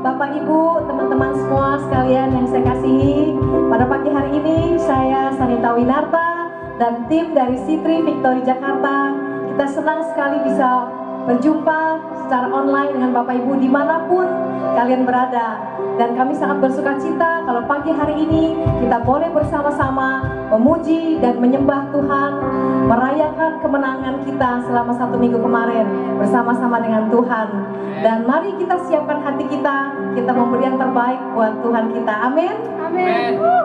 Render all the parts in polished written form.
Bapak Ibu, teman-teman semua sekalian yang saya kasihi. Pada pagi hari ini saya Sanita Winarta dan tim dari Sitri Victory Jakarta. Kita senang sekali bisa berjumpa secara online dengan Bapak Ibu dimanapun kalian berada. Dan kami sangat bersuka cita kalau pagi hari ini kita boleh bersama-sama memuji dan menyembah Tuhan, merayakan kemenangan kita selama 1 minggu kemarin bersama-sama dengan Tuhan. Dan mari kita siapkan hati kita, kita memberi yang terbaik buat Tuhan kita. Amin. Amin. Oh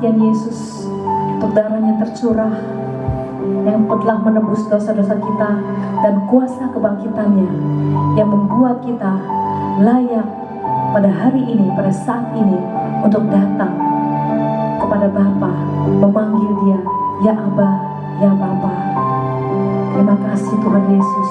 kematian Yesus, untuk darahnya tercurah yang telah menebus dosa-dosa kita, dan kuasa kebangkitannya yang membuat kita layak pada hari ini, pada saat ini, untuk datang kepada Bapa, memanggil Dia, ya Aba, ya Bapa. Terima kasih Tuhan Yesus.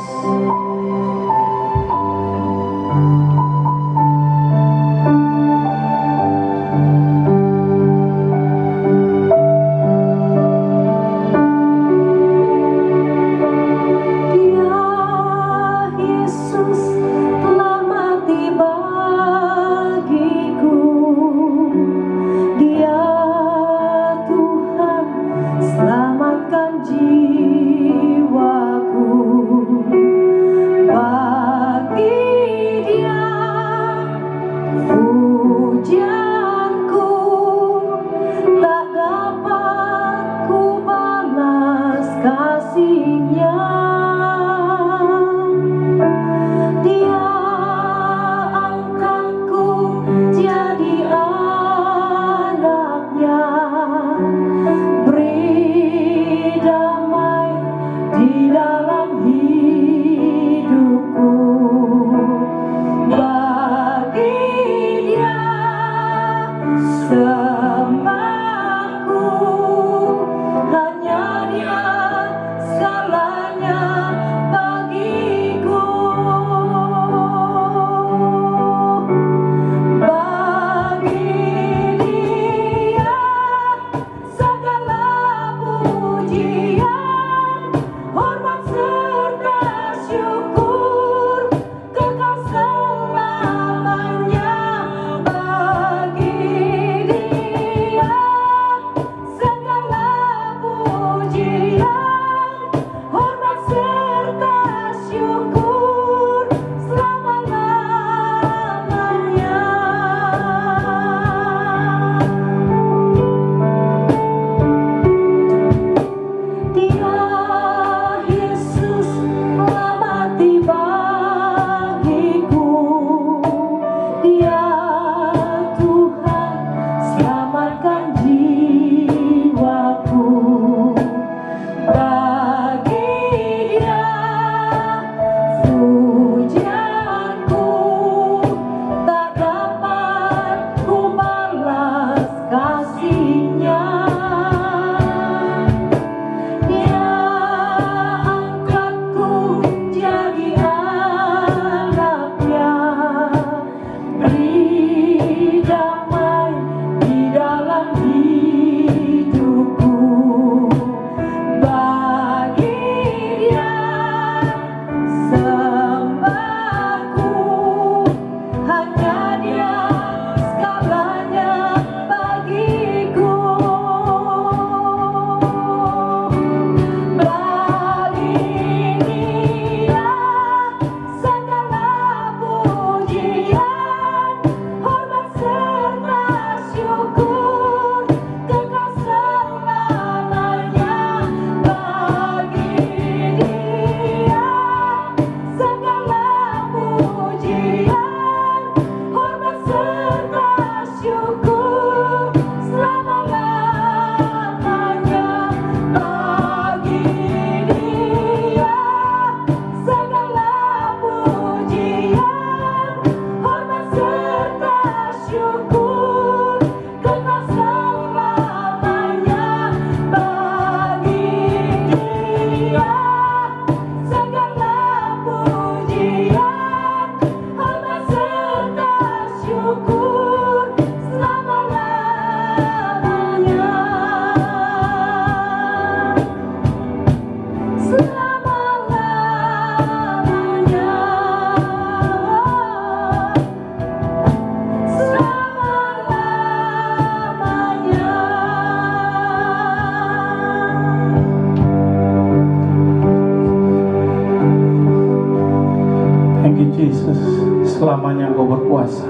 Yesus, selamanya Engkau berkuasa.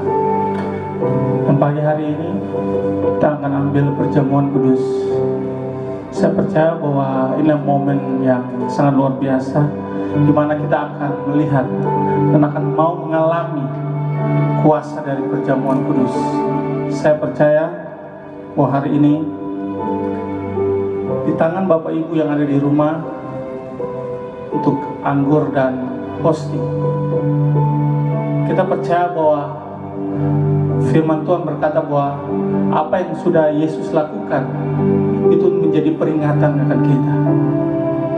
Dan pagi hari ini kita akan ambil perjamuan kudus. Saya percaya bahwa ini momen yang sangat luar biasa, di mana kita akan melihat dan akan mau mengalami kuasa dari perjamuan kudus. Saya percaya bahwa hari ini di tangan Bapak Ibu yang ada di rumah untuk anggur dan posting. Kita percaya bahwa firman Tuhan berkata bahwa apa yang sudah Yesus lakukan itu menjadi peringatan akan kita.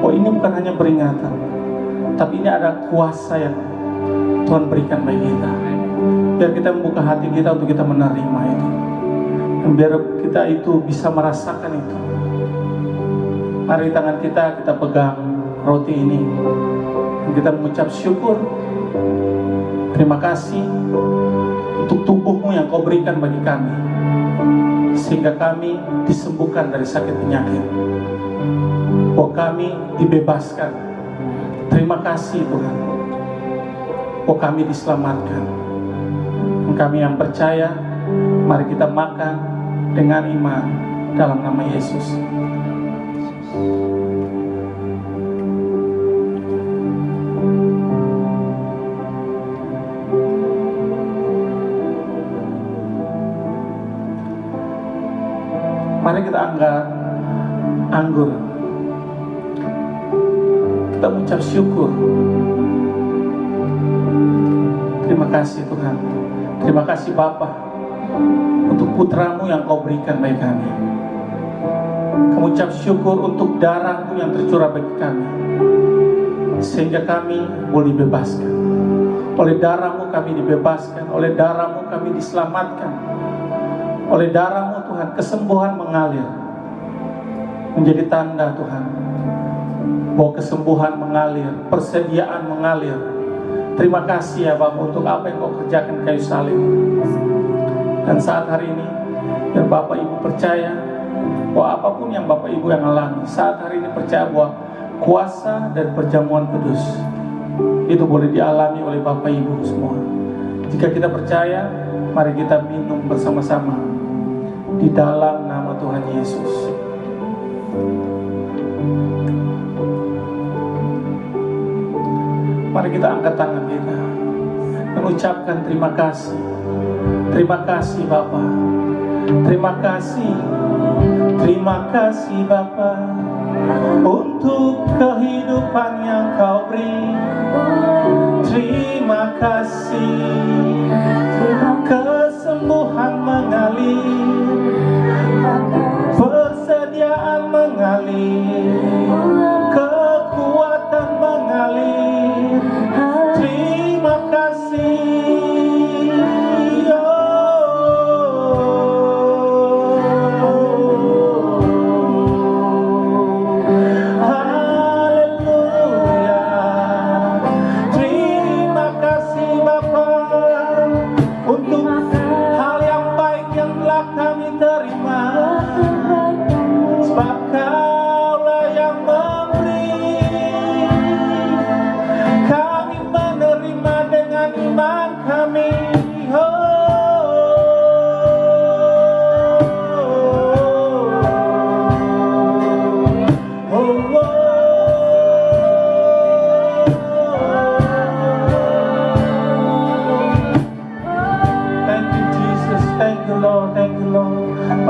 Oh, ini bukan hanya peringatan, tapi ini ada kuasa yang Tuhan berikan bagi kita. Biar kita membuka hati kita untuk kita menerima itu, dan biar kita itu bisa merasakan itu. Mari tangan kita pegang roti ini, dan kita mengucap syukur. Terima kasih untuk tubuh-Mu yang Kau berikan bagi kami, sehingga kami disembuhkan dari sakit penyakit. Oh, kami dibebaskan. Terima kasih Tuhan. Oh, kami diselamatkan. Dan kami yang percaya, mari kita makan dengan iman dalam nama Yesus. Mari kita angkat anggur. Kita mengucap syukur. Terima kasih Tuhan. Terima kasih Bapa untuk putra-Mu yang Kau berikan bagi kami. Kami ucap syukur untuk darah-Mu yang tercurah bagi kami, sehingga kami boleh dibebaskan. Oleh darah-Mu kami dibebaskan. Oleh darah-Mu kami diselamatkan. Oleh darah-Mu Tuhan, kesembuhan mengalir. Menjadi tanda Tuhan bahwa kesembuhan mengalir, persediaan mengalir. Terima kasih ya Bapak untuk apa yang Kau kerjakan di kayu salib. Dan saat hari ini, biar Bapak Ibu percaya bahwa apapun yang Bapak Ibu yang alami, saat hari ini percaya bahwa kuasa dan perjamuan kudus itu boleh dialami oleh Bapak Ibu semua. Jika kita percaya, mari kita minum bersama-sama di dalam nama Tuhan Yesus. Mari kita angkat tangan kita, mengucapkan terima kasih. Terima kasih Bapa. Terima kasih. Terima kasih Bapa untuk kehidupan yang Kau beri. Terima kasih. Kesembuhan mengalir, persediaan mengalir, kekuatan mengalir. Terima kasih.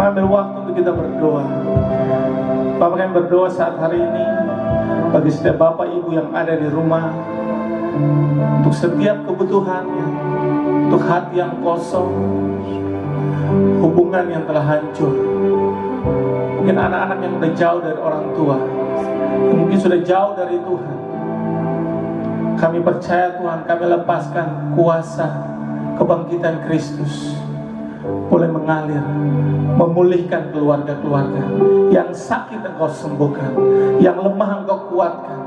Ambil waktu untuk kita berdoa. Bapak kami berdoa saat hari ini bagi setiap Bapak Ibu yang ada di rumah, untuk setiap kebutuhannya, untuk hati yang kosong, hubungan yang telah hancur, mungkin anak-anak yang sudah jauh dari orang tua, yang mungkin sudah jauh dari Tuhan. Kami percaya Tuhan, kami lepaskan kuasa kebangkitan Kristus boleh mengalir, memulihkan keluarga-keluarga. Yang sakit Engkau sembuhkan, yang lemah Engkau kuatkan.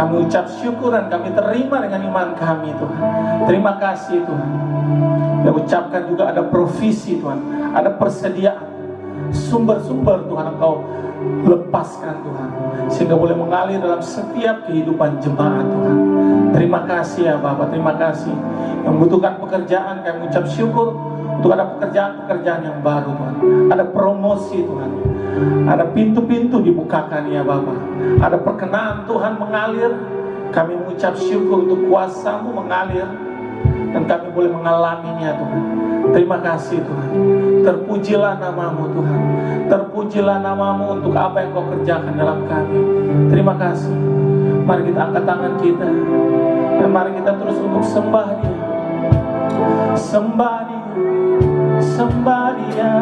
Kami ucap syukur dan kami terima dengan iman kami Tuhan. Terima kasih Tuhan. Dan ucapkan juga ada provisi Tuhan, ada persediaan, sumber-sumber Tuhan Engkau lepaskan Tuhan, sehingga boleh mengalir dalam setiap kehidupan jemaat Tuhan. Terima kasih ya Bapak, terima kasih. Yang membutuhkan pekerjaan, kami ucap syukur untuk ada pekerjaan-pekerjaan yang baru Tuhan. Ada promosi Tuhan, ada pintu-pintu dibukakan ya Bapak. Ada perkenan Tuhan mengalir. Kami mengucap syukur untuk kuasa-Mu mengalir dan kami boleh mengalaminya Tuhan. Terima kasih Tuhan. Terpujilah namamu Tuhan. Terpujilah namamu untuk apa yang kau kerjakan dalam kami. Terima kasih. Mari kita angkat tangan kita, dan mari kita terus untuk sembah Dia. Sembah Dia, sembah Dia.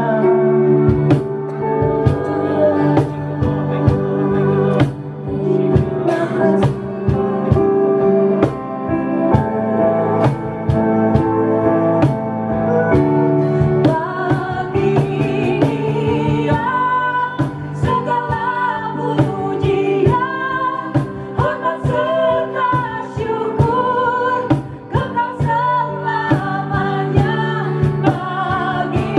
Selamanya bagi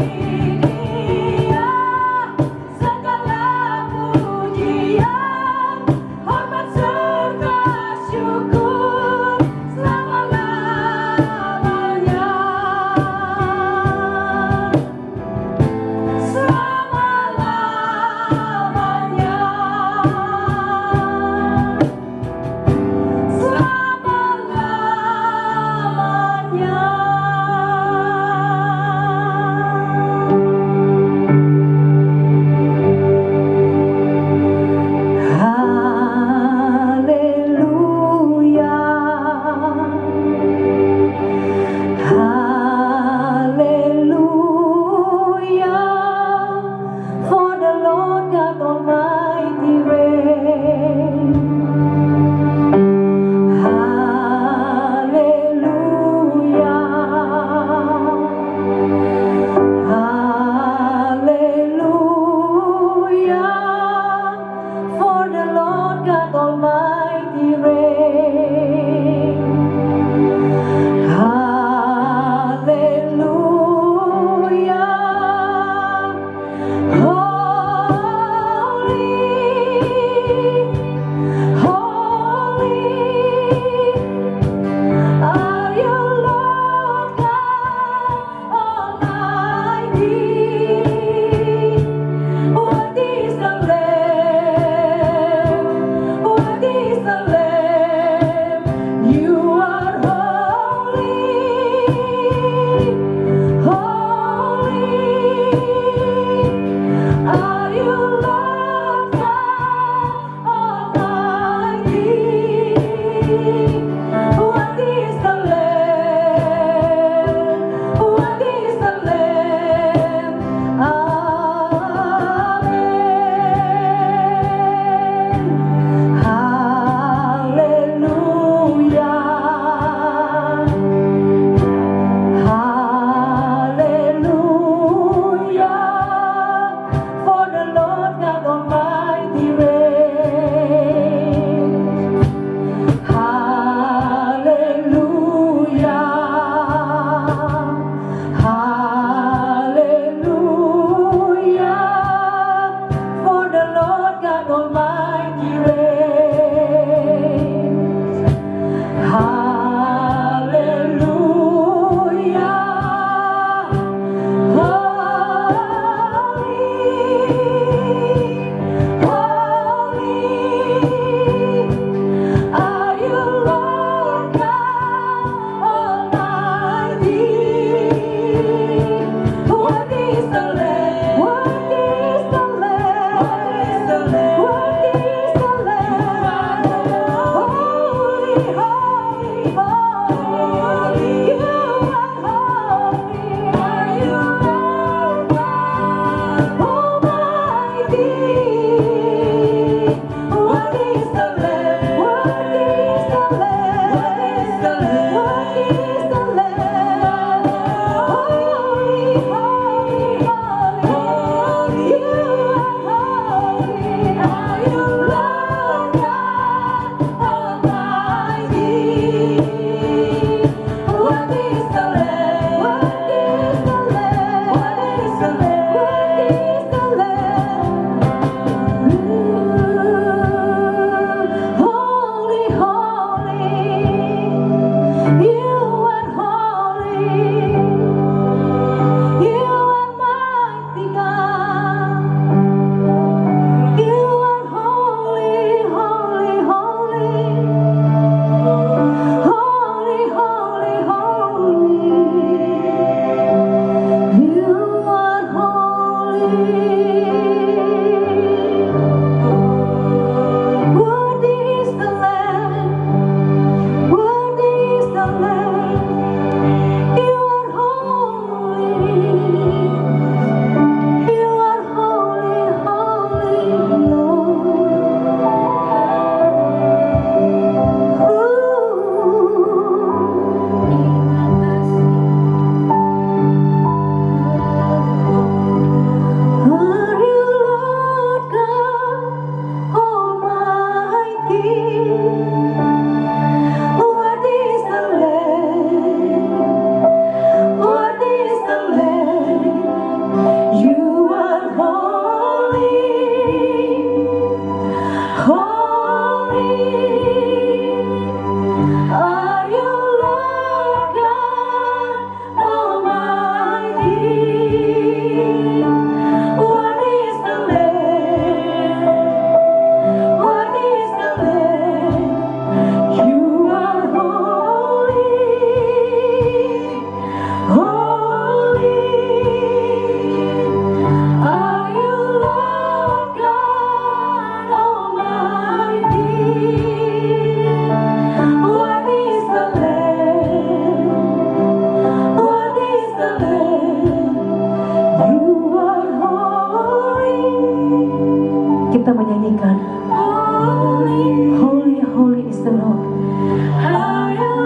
Holy, holy is the Lord.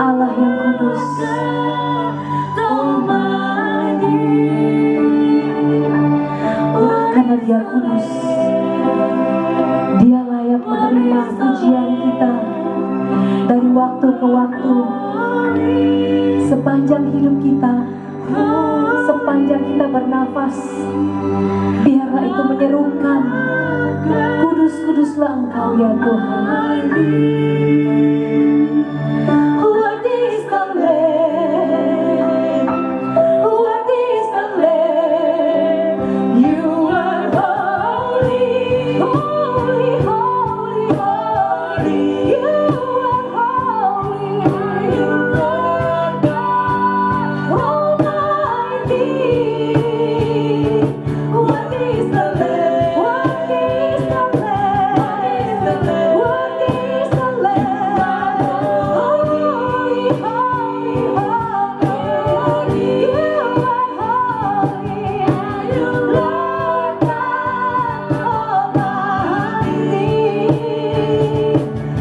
Allah yang kudus. Karena Dia kudus, Dia layak menerima pujian kita dari waktu ke waktu, sepanjang hidup kita, sepanjang kita bernafas. Biarlah itu menyerukan, kudus-kuduslah Engkau ya Tuhan. Worthy is the Lamb, worthy is the Lamb. You are holy, holy, holy, holy. You are holy, you are God Almighty. Worthy is the Lamb, worthy is the Lamb, worthy is the Lamb. Holy, holy, holy. You are holy, you Lord God Almighty.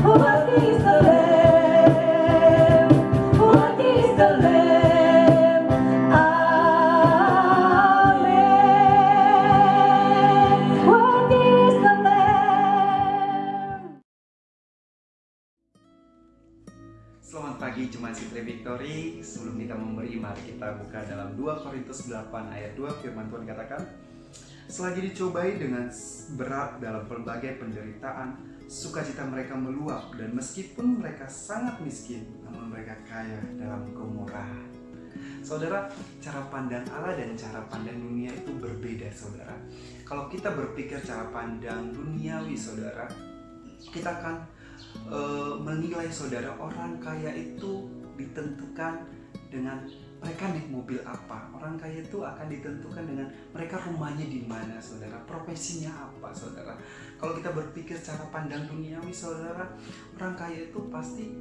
Worthy is the Lamb, worthy is the Lamb. Amen. Worthy is the Lamb. Selamat pagi Jemaat Citri Victory. Sebelum kita memberi, mari kita buka dalam 2 Korintus 8 ayat 2. Firman Tuhan katakan, selagi dicobai dengan berat dalam berbagai penderitaan, sukacita mereka meluap, dan meskipun mereka sangat miskin, namun mereka kaya dalam kemurahan. Saudara, cara pandang Allah dan cara pandang dunia itu berbeda, saudara. Kalau kita berpikir cara pandang duniawi, saudara, kita akan menilai, saudara, orang kaya itu ditentukan dengan mereka naik mobil apa. Orang kaya itu akan ditentukan dengan mereka rumahnya di mana, saudara, profesinya apa, saudara. Kalau kita berpikir cara pandang duniawi, saudara, orang kaya itu pasti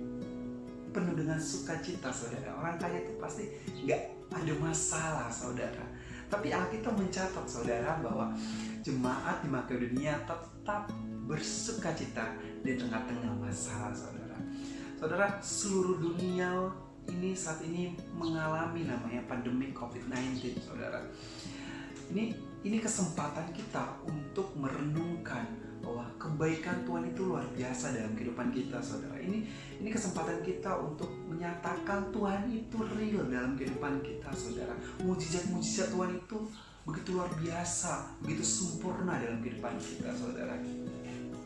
penuh dengan sukacita, saudara. Orang kaya itu pasti nggak ada masalah, saudara. Tapi Alkitab mencatat, saudara, bahwa jemaat di Makedonia tetap bersukacita di tengah-tengah masalah, saudara. Saudara, seluruh dunia ini saat ini mengalami namanya pandemi COVID-19, saudara. Ini kesempatan kita untuk merenungkan bahwa kebaikan Tuhan itu luar biasa dalam kehidupan kita, saudara. Ini kesempatan kita untuk menyatakan Tuhan itu real dalam kehidupan kita, saudara. Mujizat-mujizat Tuhan itu begitu luar biasa, begitu sempurna dalam kehidupan kita, saudara.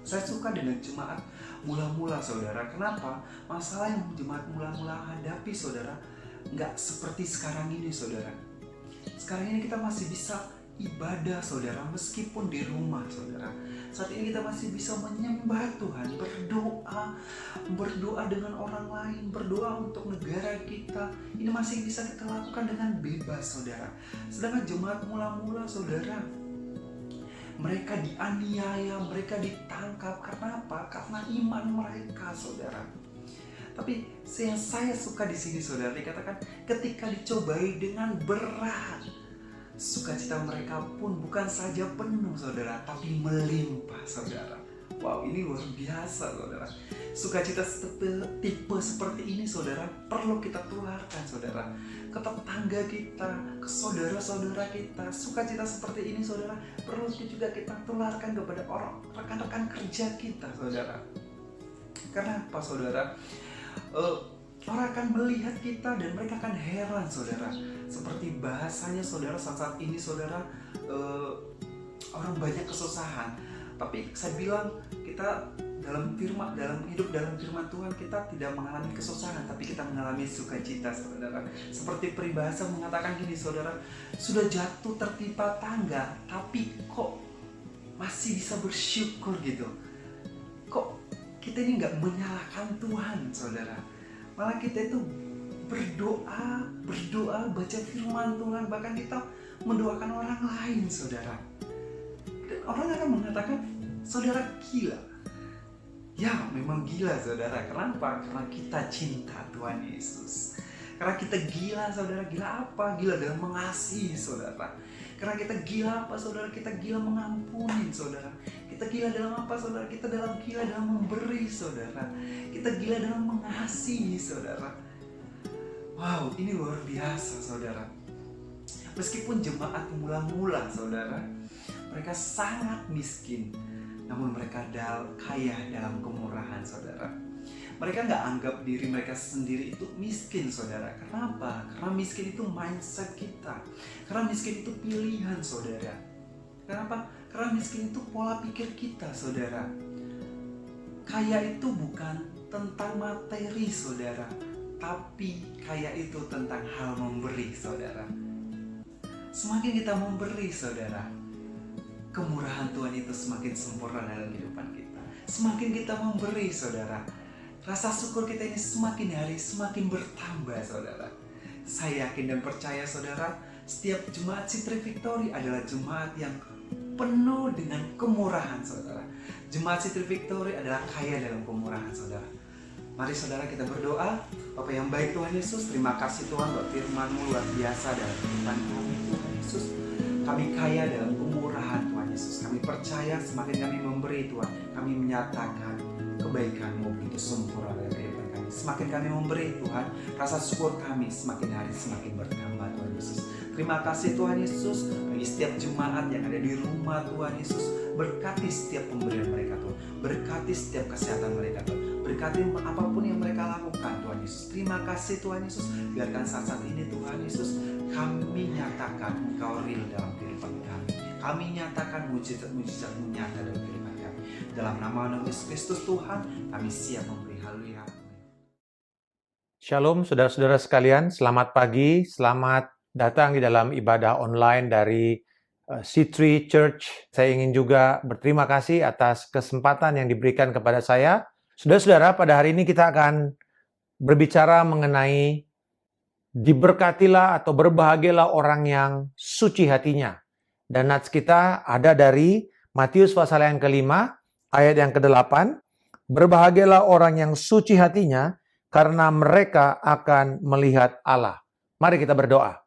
Saya suka dengan jemaat mula-mula, saudara. Kenapa? Masalah yang jemaat mula-mula hadapi, saudara, nggak seperti sekarang ini, saudara. Sekarang ini kita masih bisa ibadah, saudara, meskipun di rumah, saudara. Saat ini kita masih bisa menyembah Tuhan, berdoa dengan orang lain, berdoa untuk negara kita. Ini masih bisa kita lakukan dengan bebas, saudara. Sedangkan jemaat mula-mula, saudara, mereka dianiaya, mereka ditangkap. Karena apa? Karena iman mereka, saudara. Tapi yang saya suka di sini, saudara, dikatakan ketika dicobai dengan berat, sukacita mereka pun bukan saja penuh, saudara, tapi melimpah, saudara. Wow, ini luar biasa, saudara. Sukacita tipe seperti ini, saudara, perlu kita tularkan, saudara, ke tetangga kita, ke saudara-saudara kita. Sukacita seperti ini, saudara, perlu juga kita tularkan kepada orang rekan-rekan kerja kita, saudara. Karena apa, saudara? Orang akan melihat kita dan mereka akan heran, saudara. Seperti bahasanya, saudara, saat ini, saudara, orang banyak kesusahan. Tapi saya bilang, kita dalam hidup dalam firman Tuhan, kita tidak mengalami kesusahan, tapi kita mengalami sukacita, saudara. Seperti peribahasa mengatakan gini, saudara, sudah jatuh tertimpa tangga, tapi kok masih bisa bersyukur gitu. Kok kita ini nggak menyalahkan Tuhan, saudara. Malah kita itu berdoa, baca firman Tuhan, bahkan kita mendoakan orang lain, saudara. Dan orang akan mengatakan, saudara gila. Ya, memang gila, saudara. Kenapa? Karena kita cinta Tuhan Yesus. Karena kita gila, saudara. Gila apa? Gila dalam mengasihi, saudara. Karena kita gila apa, saudara? Kita gila mengampuni, saudara. Kita gila dalam apa, saudara? Kita gila dalam memberi, saudara. Kita gila dalam mengasihi, saudara. Wow, ini luar biasa, saudara. Meskipun jemaat mula-mula, saudara, mereka sangat miskin, namun mereka kaya dalam kemurahan, saudara. Mereka nggak anggap diri mereka sendiri itu miskin, saudara. Kenapa? Karena miskin itu mindset kita. Karena miskin itu pilihan, saudara. Kenapa? Karena miskin itu pola pikir kita, saudara. Kaya itu bukan tentang materi, saudara, tapi kaya itu tentang hal memberi, saudara. Semakin kita memberi, saudara, kemurahan Tuhan itu semakin sempurna dalam kehidupan kita. Semakin kita memberi, saudara, rasa syukur kita ini semakin hari semakin bertambah, saudara. Saya yakin dan percaya, saudara, setiap jemaat Citri Victory adalah jemaat yang penuh dengan kemurahan, saudara. Jemaat Citri Victory adalah kaya dalam kemurahan, saudara. Mari saudara kita berdoa. Bapa yang baik Tuhan Yesus, terima kasih Tuhan buat firman-Mu luar biasa dalam kehidupan kami, Tuhan Yesus. Kami kaya dalam kemurahan, Tuhan Yesus. Kami percaya semakin kami memberi, Tuhan, kami menyatakan kebaikan-Mu begitu sempurna dalam kehidupan kami. Semakin kami memberi, Tuhan, rasa syukur kami semakin hari semakin bertambah, Tuhan Yesus. Terima kasih Tuhan Yesus bagi setiap jemaat yang ada di rumah, Tuhan Yesus. Berkati setiap pemberian mereka, Tuhan. Berkati setiap kesehatan mereka, Tuhan. Berkati apapun yang mereka lakukan, Tuhan Yesus. Terima kasih Tuhan Yesus. Biarkan saat ini, Tuhan Yesus, kami nyatakan Engkau real dalam kehidupan kami. Kami nyatakan mujizat-mujizat-Mu nyata dalam kehidupan kami. Dalam nama Yesus Kristus Tuhan, kami siap memberi. Haleluya. Shalom saudara-saudara sekalian, selamat pagi, selamat datang di dalam ibadah online dari C3 Church. Saya ingin juga berterima kasih atas kesempatan yang diberikan kepada saya. Saudara-saudara, pada hari ini kita akan berbicara mengenai diberkatilah atau berbahagialah orang yang suci hatinya. Dan nats kita ada dari Matius pasal yang ke-5, ayat yang ke-8. Berbahagialah orang yang suci hatinya, karena mereka akan melihat Allah. Mari kita berdoa.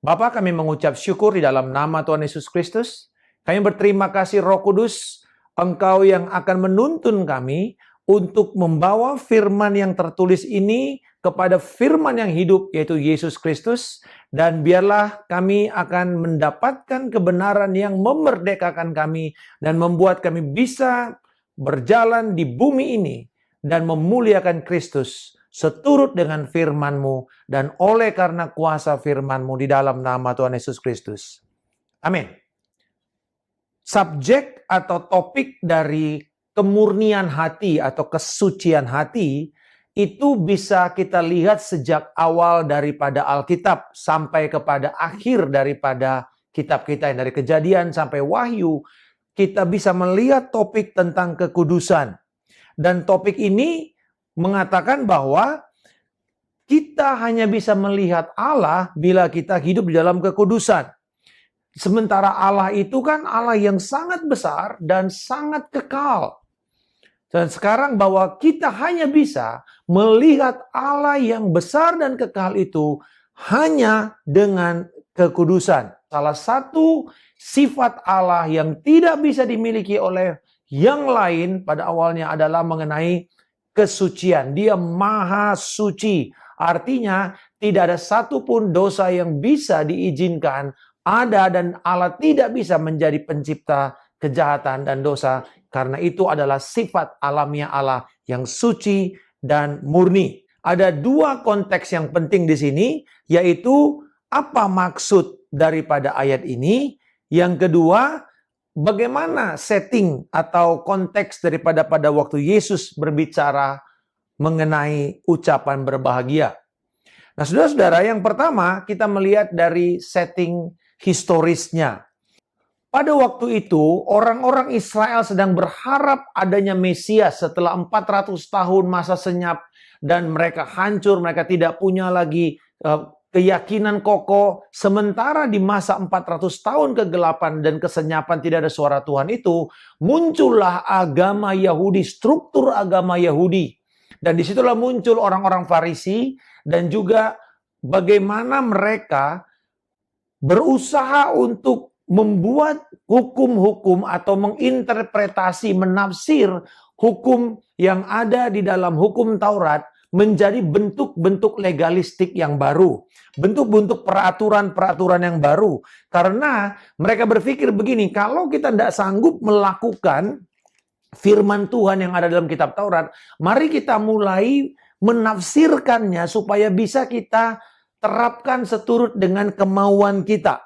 Bapa, kami mengucap syukur di dalam nama Tuhan Yesus Kristus. Kami berterima kasih Roh Kudus, Engkau yang akan menuntun kami untuk membawa firman yang tertulis ini kepada firman yang hidup, yaitu Yesus Kristus. Dan biarlah kami akan mendapatkan kebenaran yang memerdekakan kami dan membuat kami bisa berjalan di bumi ini dan memuliakan Kristus seturut dengan firman-Mu dan oleh karena kuasa firman-Mu di dalam nama Tuhan Yesus Kristus. Amin. Subjek atau topik dari kemurnian hati atau kesucian hati itu bisa kita lihat sejak awal daripada Alkitab sampai kepada akhir daripada kitab kita yang dari Kejadian sampai Wahyu. Kita bisa melihat topik tentang kekudusan. Dan topik ini mengatakan bahwa kita hanya bisa melihat Allah bila kita hidup di dalam kekudusan. Sementara Allah itu kan Allah yang sangat besar dan sangat kekal. Dan sekarang bahwa kita hanya bisa melihat Allah yang besar dan kekal itu hanya dengan kekudusan. Salah satu sifat Allah yang tidak bisa dimiliki oleh yang lain pada awalnya adalah mengenai kesucian. Dia maha suci. Artinya tidak ada satupun dosa yang bisa diizinkan ada dan Allah tidak bisa menjadi pencipta kejahatan dan dosa. Karena itu adalah sifat alamiah Allah yang suci dan murni. Ada dua konteks yang penting di sini, yaitu apa maksud daripada ayat ini. Yang kedua, bagaimana setting atau konteks daripada pada waktu Yesus berbicara mengenai ucapan berbahagia. Nah, saudara-saudara, yang pertama kita melihat dari setting historisnya. Pada waktu itu, orang-orang Israel sedang berharap adanya Mesias setelah 400 tahun masa senyap dan mereka hancur, mereka tidak punya lagi keyakinan kokoh. Sementara di masa 400 tahun kegelapan dan kesenyapan tidak ada suara Tuhan itu, muncullah agama Yahudi, struktur agama Yahudi. Dan disitulah muncul orang-orang Farisi dan juga bagaimana mereka berusaha untuk membuat hukum-hukum atau menginterpretasi, menafsir hukum yang ada di dalam hukum Taurat menjadi bentuk-bentuk legalistik yang baru, bentuk-bentuk peraturan-peraturan yang baru. Karena mereka berpikir begini, kalau kita tidak sanggup melakukan firman Tuhan yang ada dalam kitab Taurat, mari kita mulai menafsirkannya supaya bisa kita terapkan seturut dengan kemauan kita.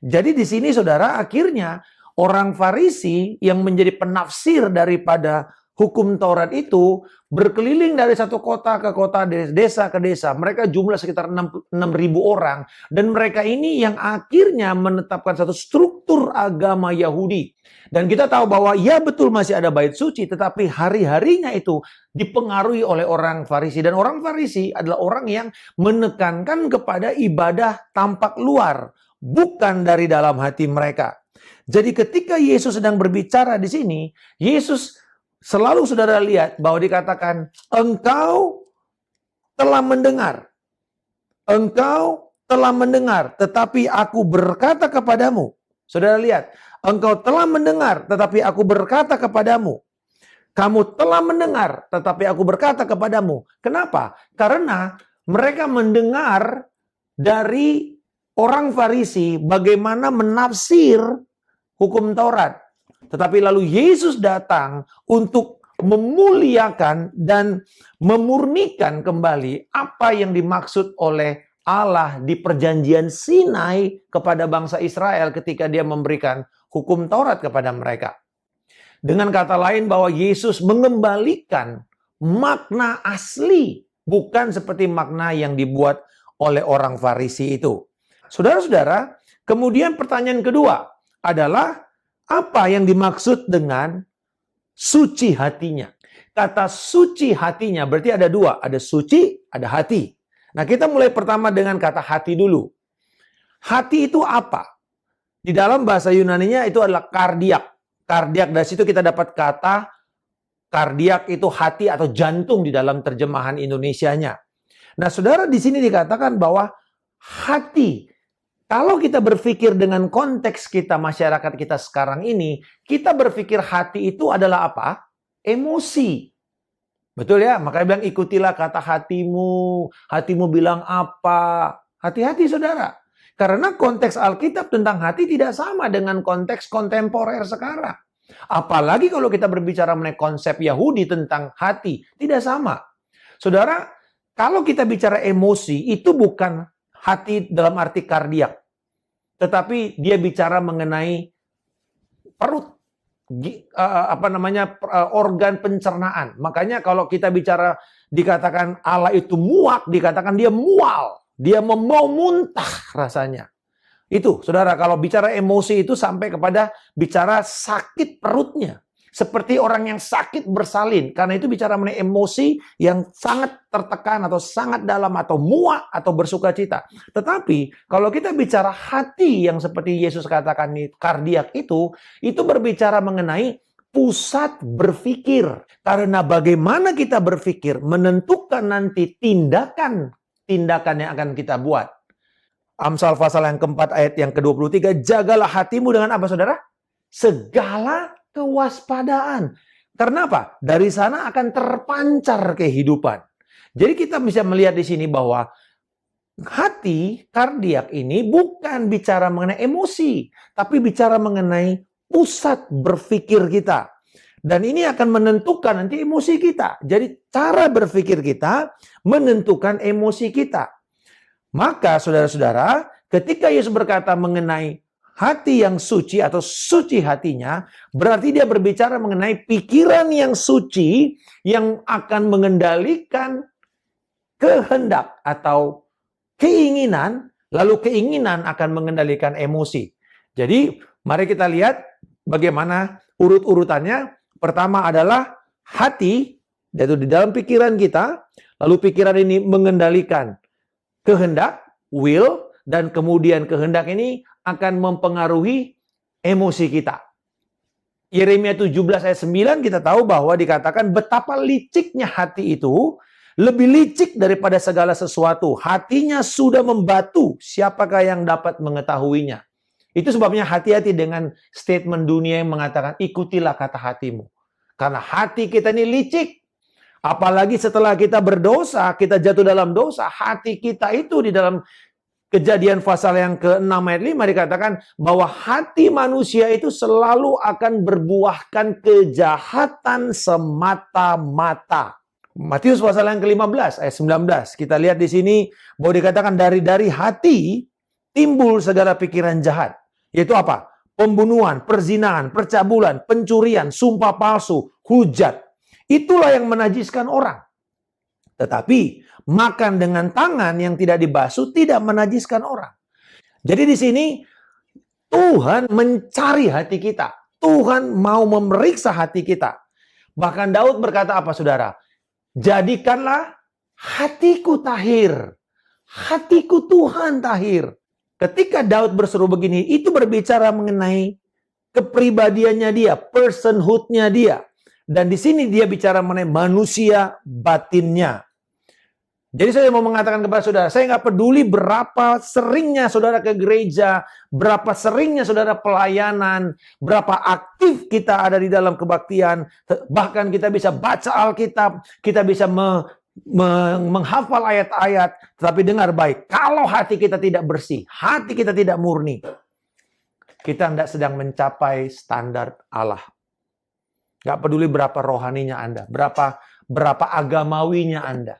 Jadi di sini saudara, akhirnya orang Farisi yang menjadi penafsir daripada hukum Taurat itu berkeliling dari satu kota ke kota, desa ke desa. Mereka jumlah sekitar 6.000 orang. Dan mereka ini yang akhirnya menetapkan satu struktur agama Yahudi. Dan kita tahu bahwa ya betul masih ada bait suci, tetapi hari-harinya itu dipengaruhi oleh orang Farisi. Dan orang Farisi adalah orang yang menekankan kepada ibadah tampak luar, bukan dari dalam hati mereka. Jadi ketika Yesus sedang berbicara di sini, Yesus selalu saudara lihat bahwa dikatakan, engkau telah mendengar. Engkau telah mendengar, tetapi aku berkata kepadamu. Saudara lihat, engkau telah mendengar, tetapi aku berkata kepadamu. Kamu telah mendengar, tetapi aku berkata kepadamu. Kenapa? Karena mereka mendengar dari orang Farisi bagaimana menafsir hukum Taurat. Tetapi lalu Yesus datang untuk memuliakan dan memurnikan kembali apa yang dimaksud oleh Allah di perjanjian Sinai kepada bangsa Israel ketika dia memberikan hukum Taurat kepada mereka. Dengan kata lain bahwa Yesus mengembalikan makna asli, bukan seperti makna yang dibuat oleh orang Farisi itu. Saudara-saudara, kemudian pertanyaan kedua adalah apa yang dimaksud dengan suci hatinya? Kata suci hatinya berarti ada dua. Ada suci, ada hati. Nah kita mulai pertama dengan kata hati dulu. Hati itu apa? Di dalam bahasa Yunaninya itu adalah kardiak. Kardiak, dari situ kita dapat kata kardiak itu hati atau jantung di dalam terjemahan Indonesianya. Nah saudara, di sini dikatakan bahwa hati, kalau kita berpikir dengan konteks kita, masyarakat kita sekarang ini, kita berpikir hati itu adalah apa? Emosi. Betul ya? Makanya bilang ikutilah kata hatimu. Hatimu bilang apa? Hati-hati saudara. Karena konteks Alkitab tentang hati tidak sama dengan konteks kontemporer sekarang. Apalagi kalau kita berbicara mengenai konsep Yahudi tentang hati. Tidak sama. Saudara, kalau kita bicara emosi, itu bukan hati dalam arti kardiak. Tetapi dia bicara mengenai perut, organ pencernaan. Makanya kalau kita bicara dikatakan Allah itu muak, dikatakan dia mual, dia mau muntah rasanya. Itu, saudara, kalau bicara emosi itu sampai kepada bicara sakit perutnya. Seperti orang yang sakit bersalin. Karena itu bicara mengenai emosi yang sangat tertekan atau sangat dalam atau muak atau bersuka cita. Tetapi kalau kita bicara hati yang seperti Yesus katakan kardiak itu berbicara mengenai pusat berpikir. Karena bagaimana kita berpikir menentukan nanti tindakan yang akan kita buat. Amsal pasal yang keempat ayat yang ke-23, jagalah hatimu dengan apa saudara? Segala kewaspadaan. Karena apa? Dari sana akan terpancar kehidupan. Jadi kita bisa melihat di sini bahwa hati kardiak ini bukan bicara mengenai emosi, tapi bicara mengenai pusat berpikir kita. Dan ini akan menentukan nanti emosi kita. Jadi cara berpikir kita menentukan emosi kita. Maka saudara-saudara, ketika Yesus berkata mengenai hati yang suci atau suci hatinya, berarti dia berbicara mengenai pikiran yang suci yang akan mengendalikan kehendak atau keinginan, lalu keinginan akan mengendalikan emosi. Jadi, mari kita lihat bagaimana urut-urutannya. Pertama adalah hati, yaitu di dalam pikiran kita, lalu pikiran ini mengendalikan kehendak, will, dan kemudian kehendak ini akan mempengaruhi emosi kita. Yeremia 17 ayat 9 kita tahu bahwa dikatakan betapa liciknya hati itu, lebih licik daripada segala sesuatu. Hatinya sudah membatu, siapakah yang dapat mengetahuinya? Itu sebabnya hati-hati dengan statement dunia yang mengatakan ikutilah kata hatimu. Karena hati kita ini licik. Apalagi setelah kita berdosa, kita jatuh dalam dosa, hati kita itu di dalam Kejadian pasal yang ke-6 ayat 5 dikatakan bahwa hati manusia itu selalu akan berbuahkan kejahatan semata-mata. Matius pasal yang ke-15 ayat 19. Kita lihat di sini bahwa dikatakan dari hati timbul segala pikiran jahat. Yaitu apa? Pembunuhan, perzinahan, percabulan, pencurian, sumpah palsu, hujat. Itulah yang menajiskan orang. Tetapi makan dengan tangan yang tidak dibasuh tidak menajiskan orang. Jadi di sini Tuhan mencari hati kita. Tuhan mau memeriksa hati kita. Bahkan Daud berkata apa saudara? Jadikanlah hatiku tahir. Hatiku Tuhan tahir. Ketika Daud berseru begini, itu berbicara mengenai kepribadiannya dia, personhood-nya dia. Dan di sini dia bicara mengenai manusia batinnya. Jadi saya mau mengatakan kepada saudara, saya nggak peduli berapa seringnya saudara ke gereja, berapa seringnya saudara pelayanan, berapa aktif kita ada di dalam kebaktian, bahkan kita bisa baca Alkitab, kita bisa menghafal ayat-ayat, tetapi dengar baik, kalau hati kita tidak bersih, hati kita tidak murni, kita tidak sedang mencapai standar Allah. Nggak peduli berapa rohaninya Anda, berapa agamawinya Anda.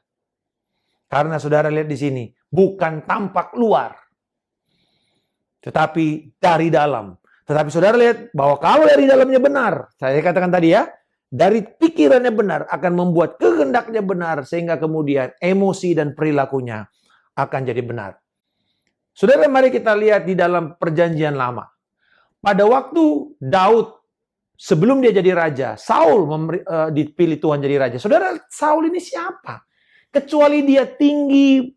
Karena saudara lihat di sini, bukan tampak luar, tetapi dari dalam. Tetapi saudara lihat bahwa kalau dari dalamnya benar, saya katakan tadi ya, dari pikirannya benar akan membuat kehendaknya benar, sehingga kemudian emosi dan perilakunya akan jadi benar. Saudara, mari kita lihat di dalam perjanjian lama. Pada waktu Daud, sebelum dia jadi raja, Saul dipilih Tuhan jadi raja. Saudara, Saul ini siapa? Kecuali dia tinggi,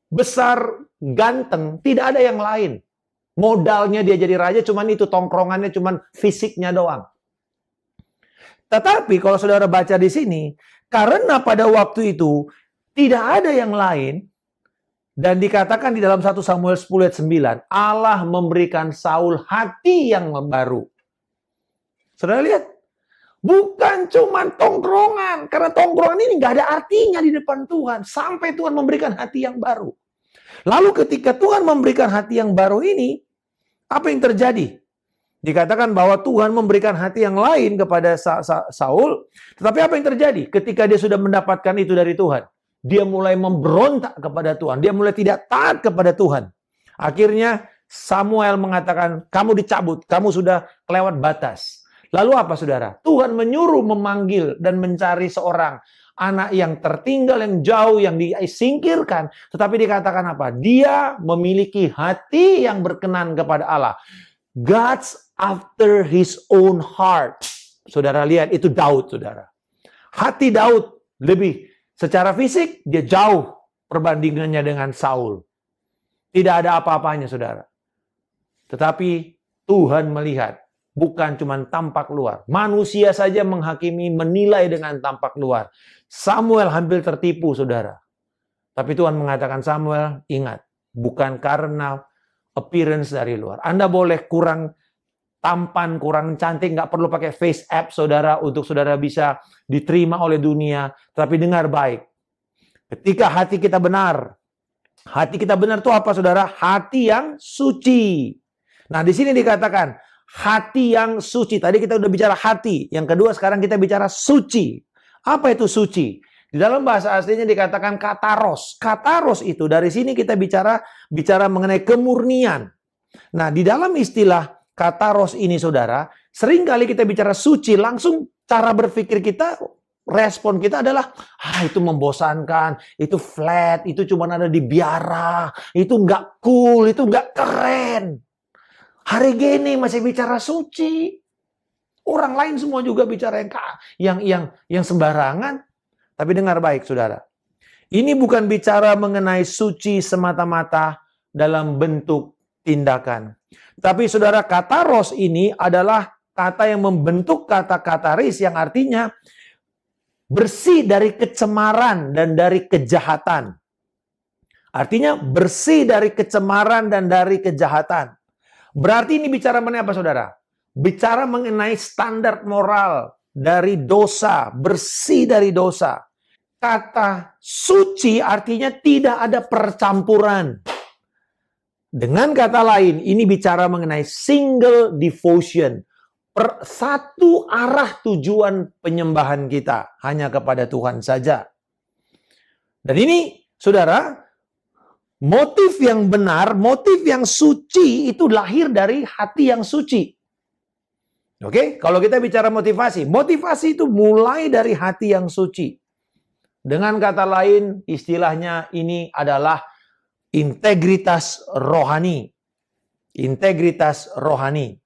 besar, ganteng, tidak ada yang lain. Modalnya dia jadi raja, cuman itu tongkrongannya, cuman fisiknya doang. Tetapi kalau saudara baca di sini, karena pada waktu itu tidak ada yang lain, dan dikatakan di dalam 1 Samuel 10 ayat 9, Allah memberikan Saul hati yang baru. Saudara lihat, bukan cuma tongkrongan. Karena tongkrongan ini nggak ada artinya di depan Tuhan. Sampai Tuhan memberikan hati yang baru. Lalu ketika Tuhan memberikan hati yang baru ini, apa yang terjadi? Dikatakan bahwa Tuhan memberikan hati yang lain kepada Saul. Tetapi apa yang terjadi? Ketika dia sudah mendapatkan itu dari Tuhan, dia mulai memberontak kepada Tuhan. Dia mulai tidak taat kepada Tuhan. Akhirnya Samuel mengatakan, kamu dicabut, kamu sudah kelewat batas. Lalu apa saudara? Tuhan menyuruh memanggil dan mencari seorang anak yang tertinggal, yang jauh, yang disingkirkan. Tetapi dikatakan apa? Dia memiliki hati yang berkenan kepada Allah. God's after his own heart. Saudara lihat, itu Daud saudara. Hati Daud lebih secara fisik, dia jauh perbandingannya dengan Saul. Tidak ada apa-apanya saudara. Tetapi Tuhan melihat. Bukan cuma tampak luar. Manusia saja menghakimi, menilai dengan tampak luar. Samuel hampir tertipu, saudara. Tapi Tuhan mengatakan, Samuel, ingat. Bukan karena appearance dari luar. Anda boleh kurang tampan, kurang cantik, nggak perlu pakai face app, saudara, untuk saudara bisa diterima oleh dunia. Tapi dengar baik. Ketika hati kita benar. Hati kita benar itu apa, saudara? Hati yang suci. Nah, di sini dikatakan, hati yang suci. Tadi kita udah bicara hati. Yang kedua sekarang kita bicara suci. Apa itu suci? Di dalam bahasa aslinya dikatakan kataros. Kataros itu dari sini kita bicara mengenai kemurnian. Nah, di dalam istilah kataros ini saudara, seringkali kita bicara suci, langsung cara berpikir kita, respon kita adalah, itu membosankan, itu flat, itu cuma ada di biara, itu nggak cool, itu nggak keren. Hari gini masih bicara suci. Orang lain semua juga bicara yang sembarangan. Tapi dengar baik, saudara. Ini bukan bicara mengenai suci semata-mata dalam bentuk tindakan. Tapi saudara, kataros ini adalah kata yang membentuk kata kataris yang artinya bersih dari kecemaran dan dari kejahatan. Artinya bersih dari kecemaran dan dari kejahatan. Berarti ini bicara mengenai apa, saudara? Bicara mengenai standar moral dari dosa, bersih dari dosa. Kata suci artinya tidak ada percampuran. Dengan kata lain, ini bicara mengenai single devotion. Satu arah tujuan penyembahan kita hanya kepada Tuhan saja. Dan ini, saudara, motif yang benar, motif yang suci itu lahir dari hati yang suci. Oke, kalau kita bicara motivasi, motivasi itu mulai dari hati yang suci. Dengan kata lain, istilahnya ini adalah integritas rohani. Integritas rohani.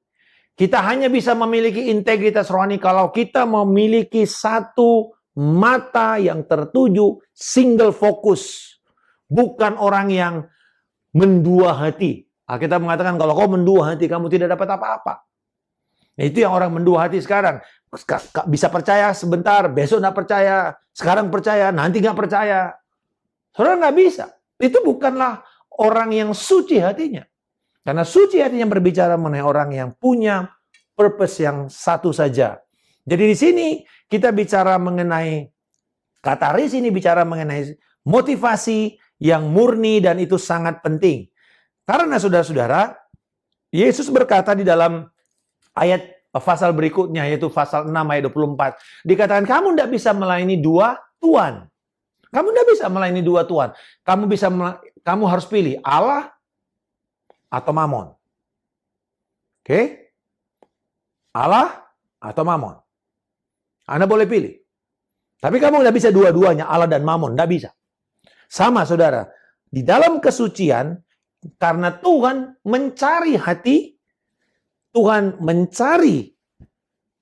Kita hanya bisa memiliki integritas rohani kalau kita memiliki satu mata yang tertuju, single fokus. Bukan orang yang mendua hati. Alkitab mengatakan kalau kau mendua hati, kamu tidak dapat apa-apa. Nah, itu yang orang mendua hati sekarang. Bisa percaya sebentar, besok nggak percaya. Sekarang percaya, nanti nggak percaya. Saudara nggak bisa. Itu bukanlah orang yang suci hatinya. Karena suci hatinya berbicara mengenai orang yang punya purpose yang satu saja. Jadi di sini kita bicara mengenai, kata Riz ini bicara mengenai motivasi yang murni dan itu sangat penting. Karena saudara-saudara, Yesus berkata di dalam ayat pasal berikutnya, yaitu pasal 6 ayat 24. Dikatakan kamu tidak bisa melayani dua tuan. Kamu tidak bisa melayani dua tuan. Kamu harus pilih Allah atau Mamon. Oke? Allah atau Mamon. Anda boleh pilih. Tapi kamu tidak bisa dua-duanya, Allah dan Mamon. Tidak bisa. Sama, saudara. Di dalam kesucian, karena Tuhan mencari hati, Tuhan mencari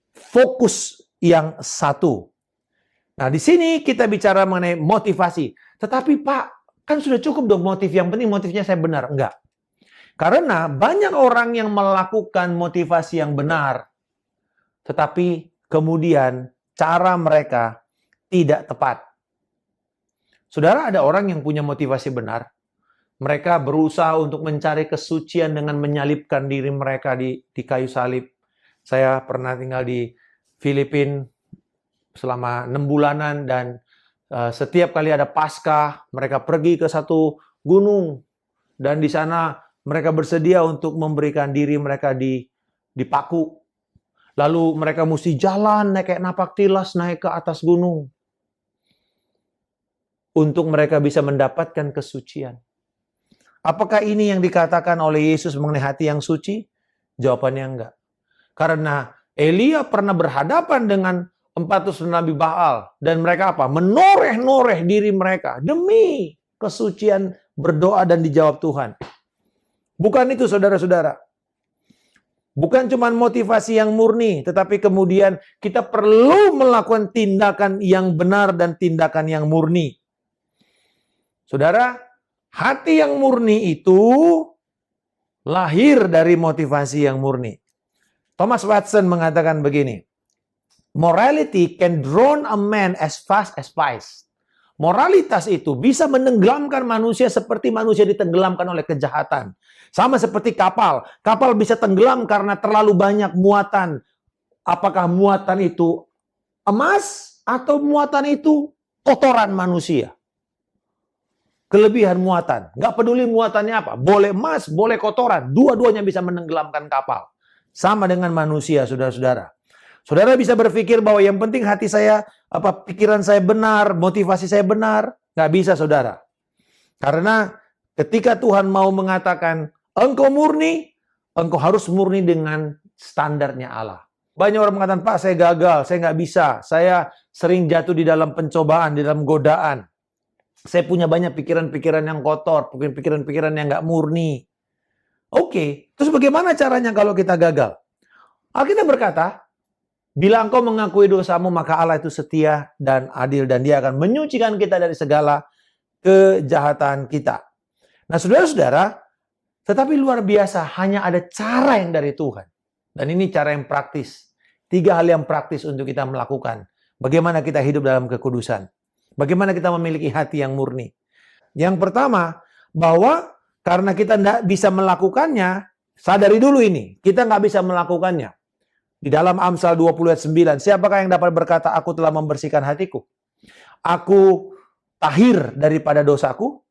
fokus yang satu. Nah, di sini kita bicara mengenai motivasi. Tetapi Pak, kan sudah cukup dong motif. Yang penting motifnya saya benar. Enggak. Karena banyak orang yang melakukan motivasi yang benar. Tetapi kemudian cara mereka tidak tepat. Saudara, ada orang yang punya motivasi benar. Mereka berusaha untuk mencari kesucian dengan menyalibkan diri mereka di kayu salib. Saya pernah tinggal di Filipina selama 6 bulanan dan setiap kali ada Paskah, mereka pergi ke satu gunung dan di sana mereka bersedia untuk memberikan diri mereka dipaku. Lalu mereka mesti jalan naik kayak napak tilas naik ke atas gunung untuk mereka bisa mendapatkan kesucian. Apakah ini yang dikatakan oleh Yesus mengenai hati yang suci? Jawabannya enggak. Karena Elia pernah berhadapan dengan 400 nabi Baal. Dan mereka apa? Menoreh-noreh diri mereka. Demi kesucian berdoa dan dijawab Tuhan. Bukan itu saudara-saudara. Bukan cuma motivasi yang murni. Tetapi kemudian kita perlu melakukan tindakan yang benar dan tindakan yang murni. Saudara, hati yang murni itu lahir dari motivasi yang murni. Thomas Watson mengatakan begini, morality can drown a man as fast as spice. Moralitas itu bisa menenggelamkan manusia seperti manusia ditenggelamkan oleh kejahatan. Sama seperti kapal. Kapal bisa tenggelam karena terlalu banyak muatan. Apakah muatan itu emas atau muatan itu kotoran manusia? Kelebihan muatan. Nggak peduli muatannya apa. Boleh emas, boleh kotoran. Dua-duanya bisa menenggelamkan kapal. Sama dengan manusia, saudara-saudara. Saudara bisa berpikir bahwa yang penting hati saya, pikiran saya benar, motivasi saya benar. Nggak bisa, saudara. Karena ketika Tuhan mau mengatakan, engkau murni, engkau harus murni dengan standarnya Allah. Banyak orang mengatakan, Pak, saya gagal, saya nggak bisa. Saya sering jatuh di dalam pencobaan, di dalam godaan. Saya punya banyak pikiran-pikiran yang kotor, pikiran-pikiran yang nggak murni. Oke, terus bagaimana caranya kalau kita gagal? Alkitab berkata, bila engkau mengakui dosamu, maka Allah itu setia dan adil, dan Dia akan menyucikan kita dari segala kejahatan kita. Nah, saudara-saudara, tetapi luar biasa, hanya ada cara yang dari Tuhan. Dan ini cara yang praktis. 3 hal yang praktis untuk kita melakukan. Bagaimana kita hidup dalam kekudusan. Bagaimana kita memiliki hati yang murni. Yang pertama, bahwa karena kita tidak bisa melakukannya, sadari dulu ini, kita nggak bisa melakukannya. Di dalam Amsal 20 ayat 9, siapakah yang dapat berkata, aku telah membersihkan hatiku? Aku tahir daripada dosaku?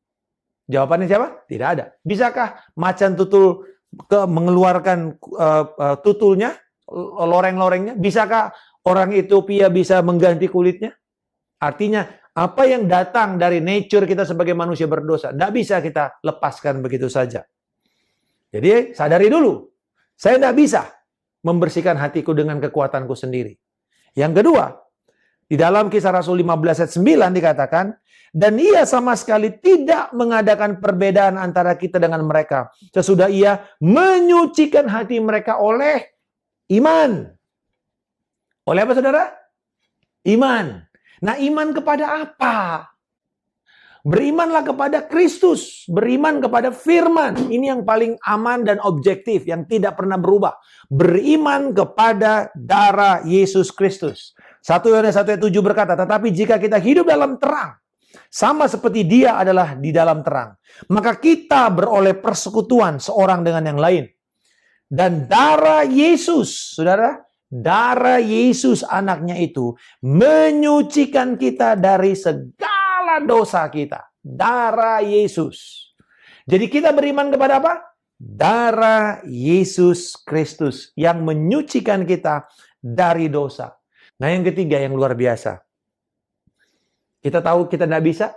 Jawabannya siapa? Tidak ada. Bisakah macan tutul mengeluarkan tutulnya, loreng-lorengnya? Bisakah orang Ethiopia bisa mengganti kulitnya? Artinya, apa yang datang dari nature kita sebagai manusia berdosa, tidak bisa kita lepaskan begitu saja. Jadi, sadari dulu, saya tidak bisa membersihkan hatiku dengan kekuatanku sendiri. Yang kedua, di dalam Kisah Rasul 15 ayat 9 dikatakan, dan ia sama sekali tidak mengadakan perbedaan antara kita dengan mereka, sesudah ia menyucikan hati mereka oleh iman. Oleh apa, saudara? Iman. Nah, iman kepada apa? Berimanlah kepada Kristus, beriman kepada firman. Ini yang paling aman dan objektif, yang tidak pernah berubah. Beriman kepada darah Yesus Kristus. 1 Yohanes 1 ayat 7 berkata, tetapi jika kita hidup dalam terang, sama seperti dia adalah di dalam terang, maka kita beroleh persekutuan seorang dengan yang lain. Dan darah Yesus, saudara, darah Yesus anaknya itu menyucikan kita dari segala dosa kita. Darah Yesus. Jadi kita beriman kepada apa? Darah Yesus Kristus yang menyucikan kita dari dosa. Nah, yang ketiga yang luar biasa. Kita tahu kita tidak bisa.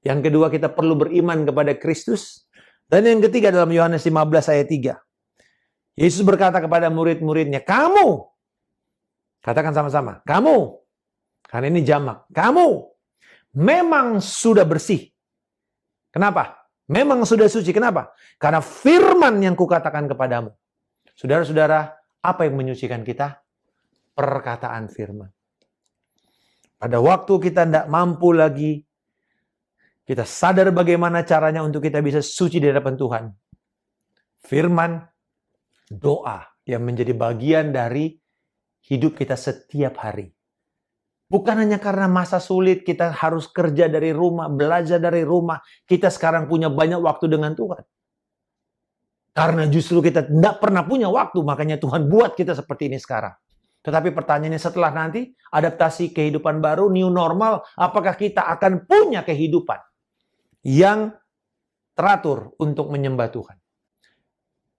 Yang kedua, kita perlu beriman kepada Kristus. Dan yang ketiga dalam Yohanes 15 ayat 3. Yesus berkata kepada murid-muridnya, kamu, katakan sama-sama, kamu, karena ini jamak, kamu memang sudah bersih. Kenapa? Memang sudah suci. Kenapa? Karena firman yang kukatakan kepadamu. Saudara-saudara, apa yang menyucikan kita? Perkataan firman. Pada waktu kita tidak mampu lagi, kita sadar bagaimana caranya untuk kita bisa suci di hadapan Tuhan. Firman, doa yang menjadi bagian dari hidup kita setiap hari. Bukan hanya karena masa sulit, kita harus kerja dari rumah, belajar dari rumah. Kita sekarang punya banyak waktu dengan Tuhan. Karena justru kita tidak pernah punya waktu, makanya Tuhan buat kita seperti ini sekarang. Tetapi pertanyaannya setelah nanti, adaptasi kehidupan baru, new normal, apakah kita akan punya kehidupan yang teratur untuk menyembah Tuhan?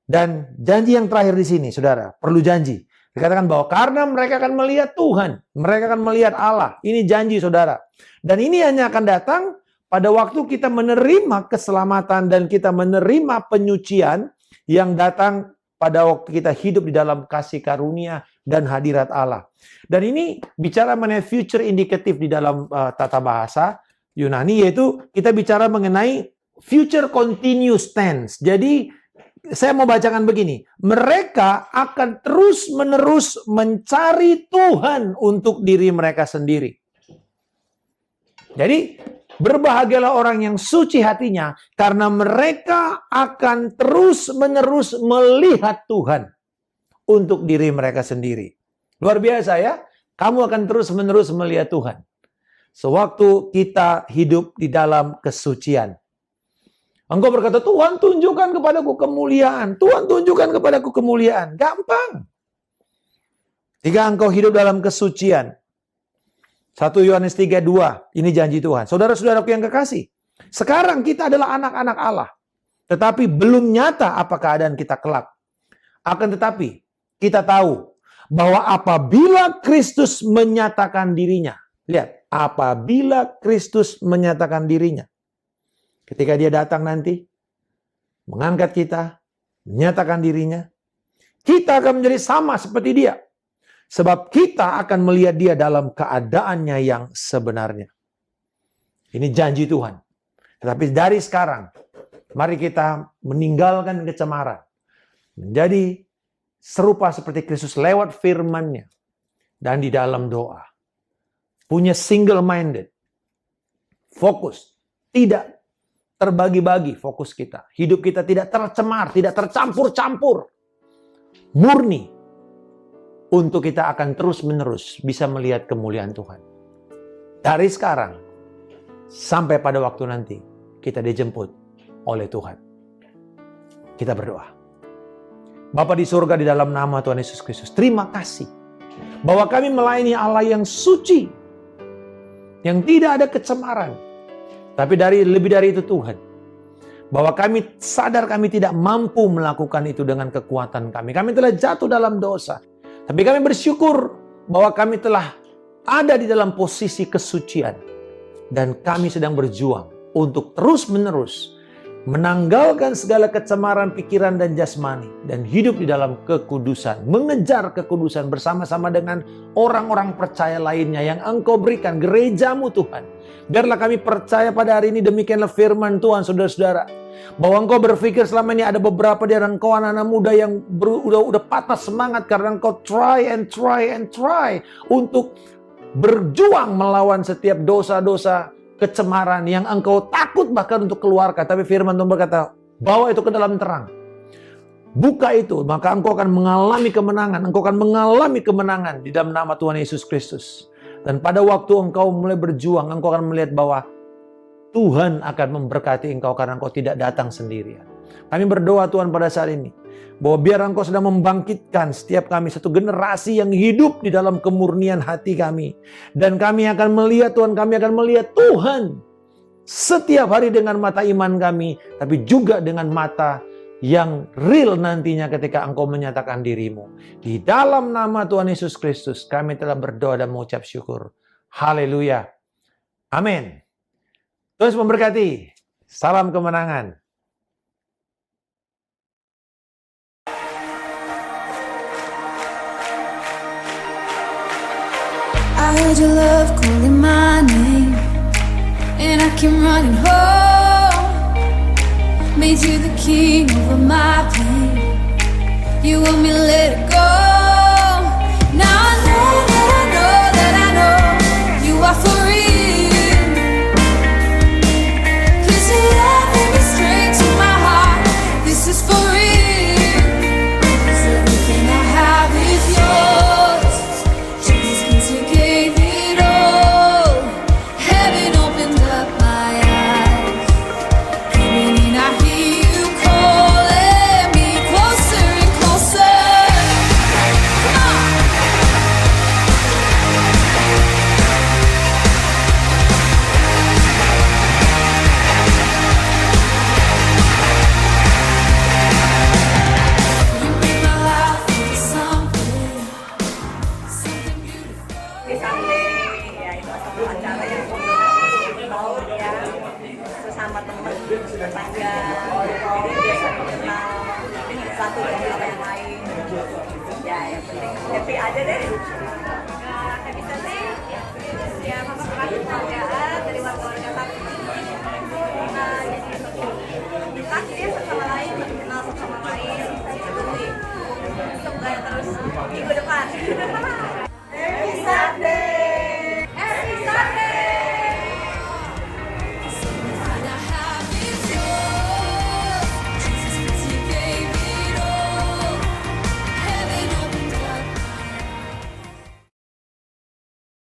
Dan janji yang terakhir di sini, saudara, perlu janji. Dikatakan bahwa karena mereka akan melihat Tuhan, mereka akan melihat Allah. Ini janji, saudara. Dan ini hanya akan datang pada waktu kita menerima keselamatan dan kita menerima penyucian yang datang pada waktu kita hidup di dalam kasih karunia dan hadirat Allah. Dan ini bicara mengenai future indicative di dalam tata bahasa Yunani, yaitu kita bicara mengenai future continuous tense. Jadi saya mau bacakan begini, mereka akan terus-menerus mencari Tuhan untuk diri mereka sendiri. Jadi, berbahagialah orang yang suci hatinya, karena mereka akan terus-menerus melihat Tuhan untuk diri mereka sendiri. Luar biasa ya, kamu akan terus-menerus melihat Tuhan. Sewaktu kita hidup di dalam kesucian. Engkau berkata, Tuhan tunjukkan kepadaku kemuliaan. Tuhan tunjukkan kepadaku kemuliaan. Gampang. Jika engkau hidup dalam kesucian. 1 Yohanes 3:2. Ini janji Tuhan. Saudara-saudaraku yang kekasih. Sekarang kita adalah anak-anak Allah. Tetapi belum nyata apa keadaan kita kelak. Akan tetapi kita tahu bahwa apabila Kristus menyatakan dirinya. Lihat. Apabila Kristus menyatakan dirinya. Ketika dia datang nanti, mengangkat kita, menyatakan dirinya, kita akan menjadi sama seperti dia. Sebab kita akan melihat dia dalam keadaannya yang sebenarnya. Ini janji Tuhan. Tetapi dari sekarang, mari kita meninggalkan kecemaran. Menjadi serupa seperti Kristus lewat firman-Nya. Dan di dalam doa. Punya single-minded. Fokus. Tidak terbagi-bagi fokus kita. Hidup kita tidak tercemar, tidak tercampur-campur. Murni. Untuk kita akan terus-menerus bisa melihat kemuliaan Tuhan. Dari sekarang, sampai pada waktu nanti, kita dijemput oleh Tuhan. Kita berdoa. Bapa di surga, di dalam nama Tuhan Yesus Kristus, terima kasih bahwa kami melayani Allah yang suci, yang tidak ada kecemaran. Tapi lebih dari itu Tuhan, bahwa kami sadar kami tidak mampu melakukan itu dengan kekuatan kami. Kami telah jatuh dalam dosa. Tapi kami bersyukur bahwa kami telah ada di dalam posisi kesucian. Dan kami sedang berjuang untuk terus-menerus menanggalkan segala kecemaran pikiran dan jasmani. Dan hidup di dalam kekudusan. Mengejar kekudusan bersama-sama dengan orang-orang percaya lainnya yang Engkau berikan, gerejamu Tuhan. Biarlah kami percaya pada hari ini, demikianlah firman Tuhan saudara-saudara. Bahwa Engkau berpikir selama ini ada beberapa di antara Engkau anak-anak muda yang udah patah semangat karena Engkau try untuk berjuang melawan setiap dosa-dosa kecemaran yang Engkau takut bahkan untuk keluarkan. Tapi firman Tuhan berkata, bawa itu ke dalam terang. Buka itu, maka Engkau akan mengalami kemenangan. Engkau akan mengalami kemenangan di dalam nama Tuhan Yesus Kristus. Dan pada waktu Engkau mulai berjuang, Engkau akan melihat bahwa Tuhan akan memberkati Engkau karena Engkau tidak datang sendirian. Kami berdoa Tuhan pada saat ini, bahwa biar Engkau sedang membangkitkan setiap kami satu generasi yang hidup di dalam kemurnian hati kami. Dan kami akan melihat Tuhan, kami akan melihat Tuhan setiap hari dengan mata iman kami, tapi juga dengan mata yang real nantinya ketika Engkau menyatakan dirimu. Di dalam nama Tuhan Yesus Kristus kami telah berdoa dan mengucap syukur. Haleluya. Amin. Tuhan memberkati. Salam kemenangan. I heard your love calling my name, and I came running home. Made you the king over my pain. You want me to let it go. Now I know that I know you are for real. 'Cause your love made me straight to my heart. This is for real. 'Cause everything I have is yours. Jesus, 'cause you gave it all. Heaven opened up my eyes. Coming in, I hear you calling me closer and closer. Come on. You make my life into something beautiful. Ya itu satu acara yang mau ya sesama teman tetangga